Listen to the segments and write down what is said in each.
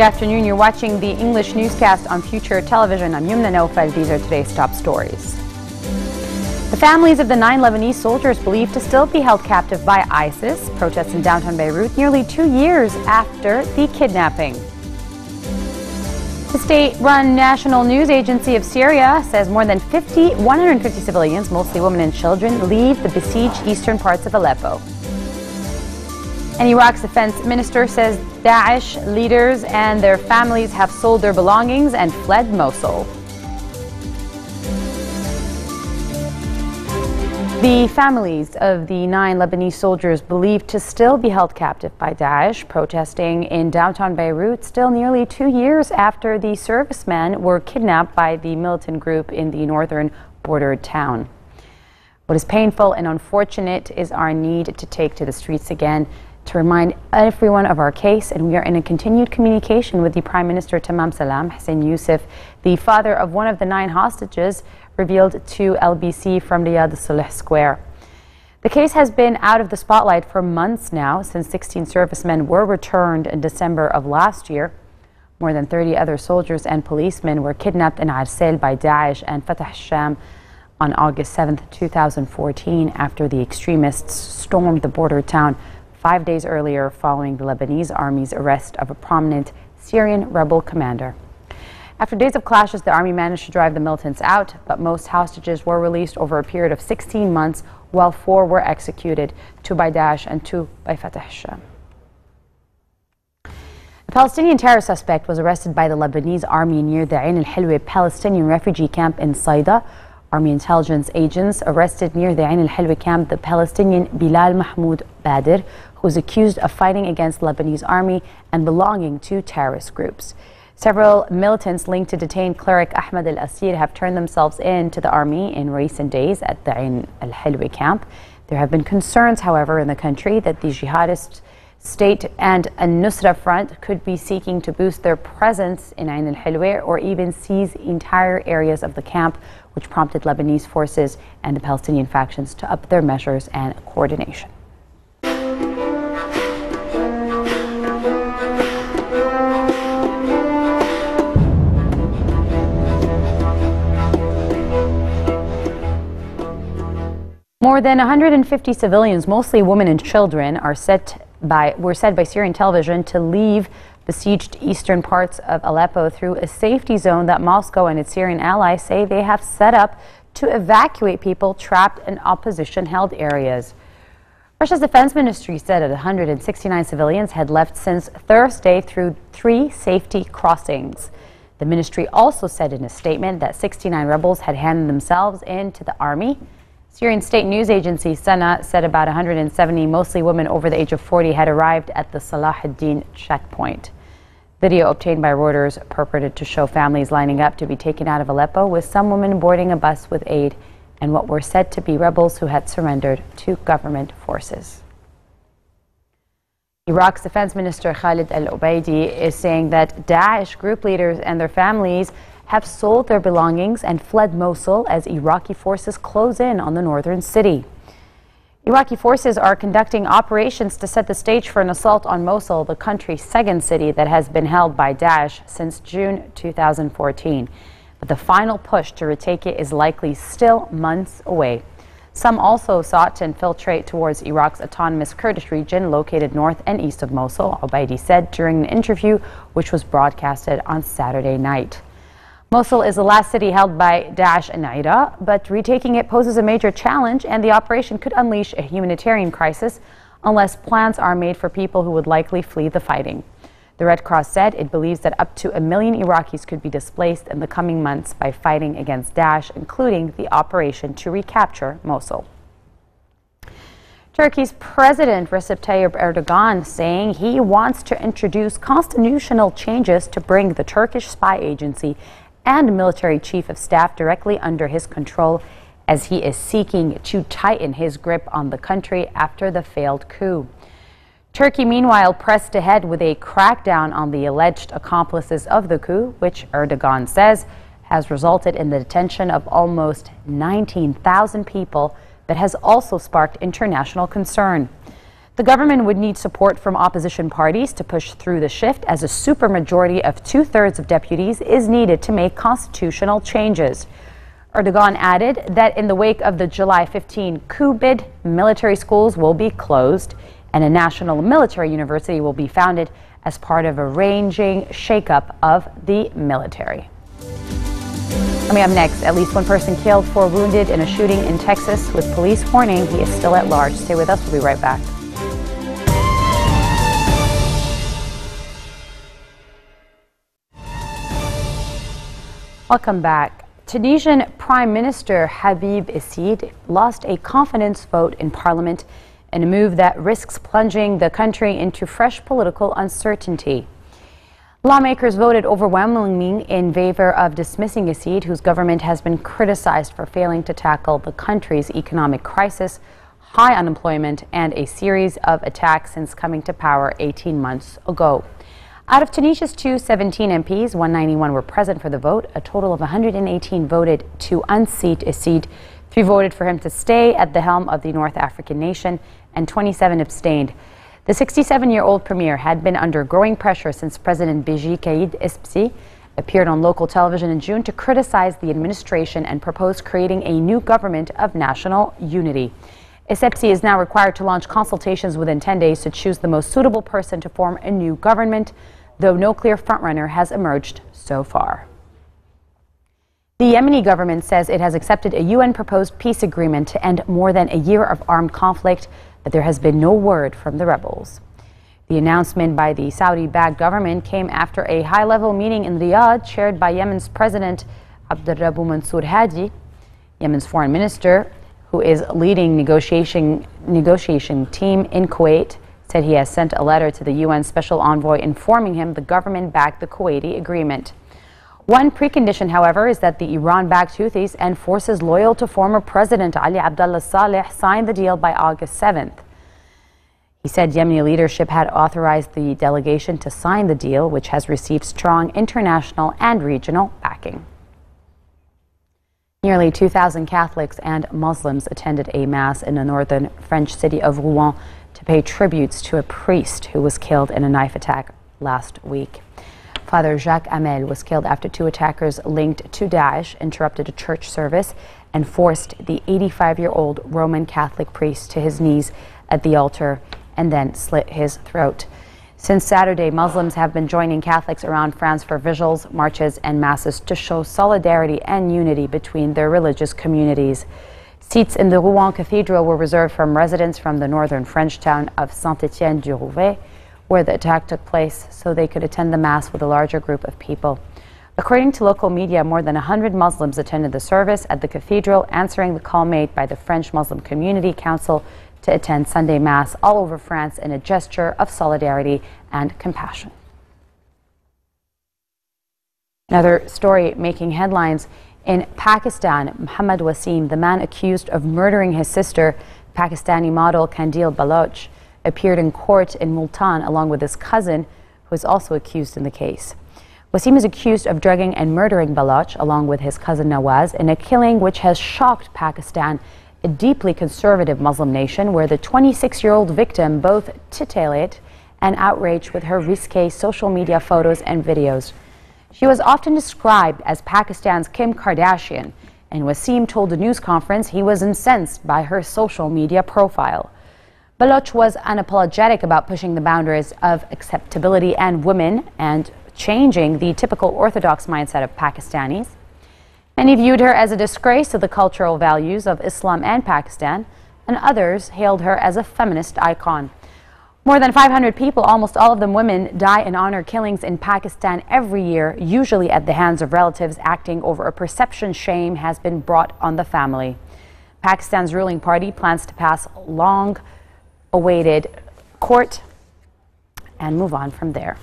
Good afternoon. You're watching the English newscast on Future Television. I'm Yumna Naufal. These are today's top stories. The families of the 9 Lebanese soldiers believed to still be held captive by ISIS. Protests in downtown Beirut nearly 2 years after the kidnapping. The state-run national news agency of Syria says more than 150 civilians, mostly women and children, leave the besieged eastern parts of Aleppo. And Iraq's defense minister says Daesh leaders and their families have sold their belongings and fled Mosul. The families of the 9 Lebanese soldiers believed to still be held captive by Daesh, protesting in downtown Beirut still nearly 2 years after the servicemen were kidnapped by the militant group in the northern bordered town. What is painful and unfortunate is our need to take to the streets again to remind everyone of our case, and we are in a continued communication with the Prime Minister Tamam Salam. Hussein Youssef, the father of one of the 9 hostages, revealed to LBC from Riyadh Saleh Square. The case has been out of the spotlight for months now, since 16 servicemen were returned in December of last year. More than 30 other soldiers and policemen were kidnapped in Arsel by Daesh and Fatah al-Sham on August 7, 2014, after the extremists stormed the border town 5 days earlier, following the Lebanese army's arrest of a prominent Syrian rebel commander. After days of clashes, the army managed to drive the militants out, but most hostages were released over a period of 16 months, while 4 were executed, 2 by Daesh and 2 by Fatah al-Sham. A Palestinian terror suspect was arrested by the Lebanese army near the Ain al-Hilwa Palestinian refugee camp in Saida. Army intelligence agents arrested near the Ain al-Hilwa camp the Palestinian Bilal Mahmoud Bader, who is accused of fighting against Lebanese army and belonging to terrorist groups. Several militants linked to detained cleric Ahmed al-Asir have turned themselves in to the army in recent days at the Ain al-Hilwa camp. There have been concerns, however, in the country that the jihadist state and Nusra front could be seeking to boost their presence in Ain al-Hilwa or even seize entire areas of the camp, which prompted Lebanese forces and the Palestinian factions to up their measures and coordination. More than 150 civilians, mostly women and children, were said by Syrian television to leave besieged eastern parts of Aleppo through a safety zone that Moscow and its Syrian allies say they have set up to evacuate people trapped in opposition-held areas. Russia's defense ministry said that 169 civilians had left since Thursday through 3 safety crossings. The ministry also said in a statement that 69 rebels had handed themselves in to the army. Syrian state news agency Sana said about 170, mostly women over the age of 40, had arrived at the Salah ad-Din checkpoint. Video obtained by Reuters purported to show families lining up to be taken out of Aleppo, with some women boarding a bus with aid and what were said to be rebels who had surrendered to government forces. Iraq's defense minister Khalid al-Ubaidi is saying that Daesh group leaders and their families have sold their belongings and fled Mosul as Iraqi forces close in on the northern city. Iraqi forces are conducting operations to set the stage for an assault on Mosul, the country's second city that has been held by Daesh since June 2014. But the final push to retake it is likely still months away. Some also sought to infiltrate towards Iraq's autonomous Kurdish region located north and east of Mosul, Ubaidi said during an interview which was broadcasted on Saturday night. Mosul is the last city held by Daesh and Iraq, but retaking it poses a major challenge, and the operation could unleash a humanitarian crisis unless plans are made for people who would likely flee the fighting. The Red Cross said it believes that up to 1 million Iraqis could be displaced in the coming months by fighting against Daesh, including the operation to recapture Mosul. Turkey's President Recep Tayyip Erdogan saying he wants to introduce constitutional changes to bring the Turkish spy agency and military chief of staff directly under his control, as he is seeking to tighten his grip on the country after the failed coup. Turkey, meanwhile, pressed ahead with a crackdown on the alleged accomplices of the coup, which Erdogan says has resulted in the detention of almost 19,000 people, but has also sparked international concern. The government would need support from opposition parties to push through the shift, as a supermajority of 2/3 of deputies is needed to make constitutional changes. Erdogan added that in the wake of the July 15 coup bid, military schools will be closed and a national military university will be founded as part of a ranging shakeup of the military. Coming up next, at least one person killed, 4 wounded in a shooting in Texas, with police warning he is still at large. Stay with us, we'll be right back. Welcome back. Tunisian Prime Minister Habib Essid lost a confidence vote in parliament in a move that risks plunging the country into fresh political uncertainty. Lawmakers voted overwhelmingly in favor of dismissing Essid, whose government has been criticized for failing to tackle the country's economic crisis, high unemployment, and a series of attacks since coming to power 18 months ago. Out of Tunisia's 217 MPs, 191 were present for the vote. A total of 118 voted to unseat Essid. 3 voted for him to stay at the helm of the North African nation, and 27 abstained. The 67-year-old premier had been under growing pressure since President Beji Caid Essebsi appeared on local television in June to criticize the administration and propose creating a new government of national unity. Essebsi is now required to launch consultations within 10 days to choose the most suitable person to form a new government, though no clear frontrunner has emerged so far. The Yemeni government says it has accepted a UN-proposed peace agreement to end more than a year of armed conflict, but there has been no word from the rebels. The announcement by the Saudi-backed government came after a high-level meeting in Riyadh chaired by Yemen's President Abdurrabu Mansour Hadi. Yemen's foreign minister, who is leading negotiation team in Kuwait, said he has sent a letter to the UN Special Envoy informing him the government backed the Kuwaiti agreement. One precondition, however, is that the Iran-backed Houthis and forces loyal to former President Ali Abdullah Saleh sign the deal by August 7th. He said Yemeni leadership had authorized the delegation to sign the deal, which has received strong international and regional backing. Nearly 2,000 Catholics and Muslims attended a mass in the northern French city of Rouen to pay tributes to a priest who was killed in a knife attack last week. Father Jacques Hamel was killed after 2 attackers linked to Daesh interrupted a church service and forced the 85-year-old Roman Catholic priest to his knees at the altar and then slit his throat. Since Saturday, Muslims have been joining Catholics around France for vigils, marches, and masses to show solidarity and unity between their religious communities. Seats in the Rouen Cathedral were reserved from residents from the northern French town of Saint-Étienne-du-Rouvray, where the attack took place, so they could attend the Mass with a larger group of people. According to local media, more than 100 Muslims attended the service at the cathedral, answering the call made by the French Muslim Community Council to attend Sunday Mass all over France in a gesture of solidarity and compassion. Another story making headlines in Pakistan. Muhammad Wasim, the man accused of murdering his sister, Pakistani model Kandil Baloch, appeared in court in Multan along with his cousin, who is also accused in the case. Wasim is accused of drugging and murdering Baloch along with his cousin Nawaz in a killing which has shocked Pakistan, a deeply conservative Muslim nation where the 26-year-old victim both titillated and outraged with her risque social media photos and videos. She was often described as Pakistan's Kim Kardashian, and Wasim told a news conference he was incensed by her social media profile. Baloch was unapologetic about pushing the boundaries of acceptability and women and changing the typical orthodox mindset of Pakistanis. Many viewed her as a disgrace to the cultural values of Islam and Pakistan, and others hailed her as a feminist icon. More than 500 people, almost all of them women, die in honor killings in Pakistan every year, usually at the hands of relatives acting over a perception shame has been brought on the family. Pakistan's ruling party plans to pass long-awaited court and move on from there.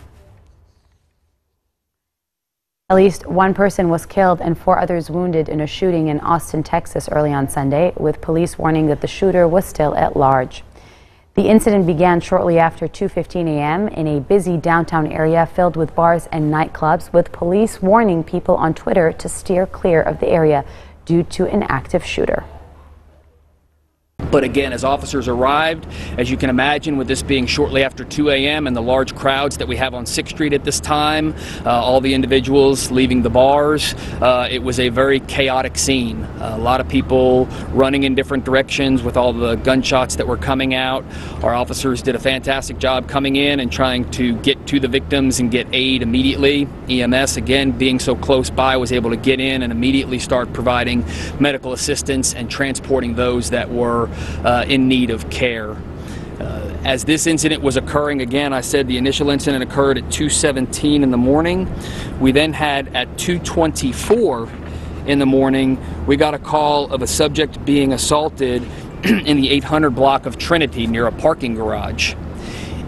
At least one person was killed and 4 others wounded in a shooting in Austin, Texas early on Sunday, with police warning that the shooter was still at large. The incident began shortly after 2:15 a.m. in a busy downtown area filled with bars and nightclubs, with police warning people on Twitter to steer clear of the area due to an active shooter. But again, as officers arrived, as you can imagine, with this being shortly after 2 a.m. and the large crowds that we have on 6th Street at this time, all the individuals leaving the bars, it was a very chaotic scene. A lot of people running in different directions with all the gunshots that were coming out. Our officers did a fantastic job coming in and trying to get to the victims and get aid immediately. EMS, again, being so close by, was able to get in and immediately start providing medical assistance and transporting those that were in need of care. As this incident was occurring, again, I said the initial incident occurred at 2:17 in the morning. We then had at 2:24 in the morning, we got a call of a subject being assaulted in the 800 block of Trinity near a parking garage.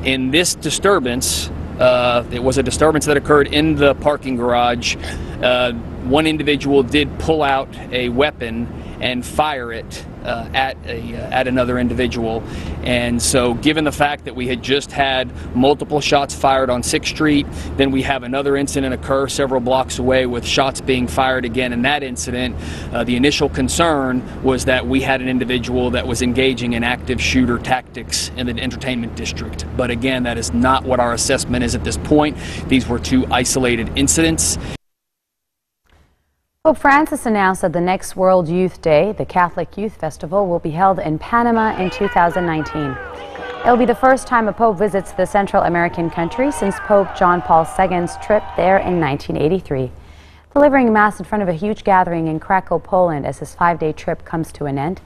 In this disturbance, it was a disturbance that occurred in the parking garage. One individual did pull out a weapon and fire it at another individual. And so given the fact that we had just had multiple shots fired on 6th Street, then we have another incident occur several blocks away with shots being fired again in that incident, the initial concern was that we had an individual that was engaging in active shooter tactics in the entertainment district. But again, that is not what our assessment is at this point. These were two isolated incidents. Pope Francis announced that the next World Youth Day, the Catholic Youth Festival, will be held in Panama in 2019. It will be the first time a pope visits the Central American country since Pope John Paul II's trip there in 1983. Delivering Mass in front of a huge gathering in Krakow, Poland as his 5-day trip comes to an end.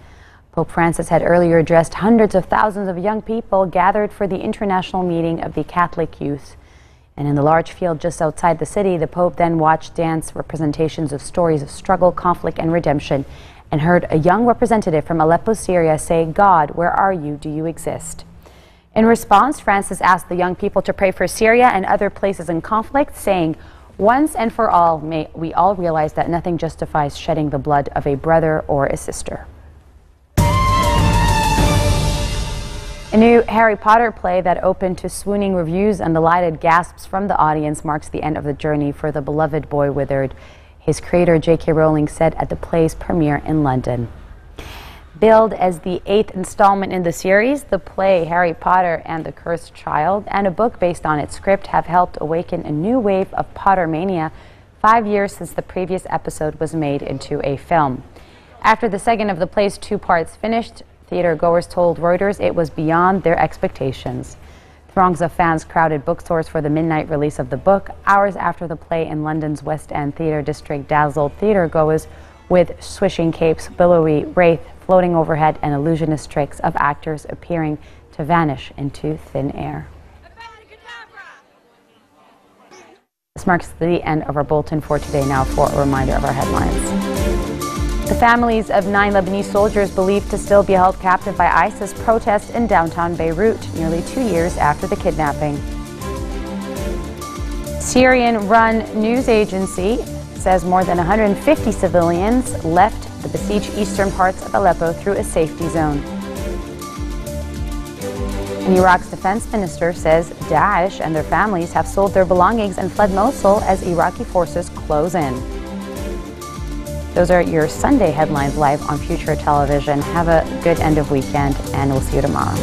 Pope Francis had earlier addressed hundreds of thousands of young people gathered for the international meeting of the Catholic youth. And in the large field just outside the city, the Pope then watched dance representations of stories of struggle, conflict, and redemption, and heard a young representative from Aleppo, Syria say, "God, where are you? Do you exist?" In response, Francis asked the young people to pray for Syria and other places in conflict, saying, "Once and for all, may we all realize that nothing justifies shedding the blood of a brother or a sister." A new Harry Potter play that opened to swooning reviews and delighted gasps from the audience marks the end of the journey for the beloved boy withered. His creator, J.K. Rowling, said at the play's premiere in London. Billed as the 8th installment in the series, the play Harry Potter and the Cursed Child and a book based on its script have helped awaken a new wave of Pottermania 5 years since the previous episode was made into a film. After the second of the play's 2 parts finished, theater goers told Reuters it was beyond their expectations. Throngs of fans crowded bookstores for the midnight release of the book. Hours after the play in London's West End theater district dazzled theater goers with swishing capes, billowy wraith floating overhead, and illusionist tricks of actors appearing to vanish into thin air. This marks the end of our bulletin for today. Now for a reminder of our headlines. The families of 9 Lebanese soldiers believed to still be held captive by ISIS protest in downtown Beirut nearly 2 years after the kidnapping. Syrian-run news agency says more than 150 civilians left the besieged eastern parts of Aleppo through a safety zone. And Iraq's defense minister says Daesh and their families have sold their belongings and fled Mosul as Iraqi forces close in. Those are your Sunday headlines live on Future Television. Have a good end of weekend, and we'll see you tomorrow.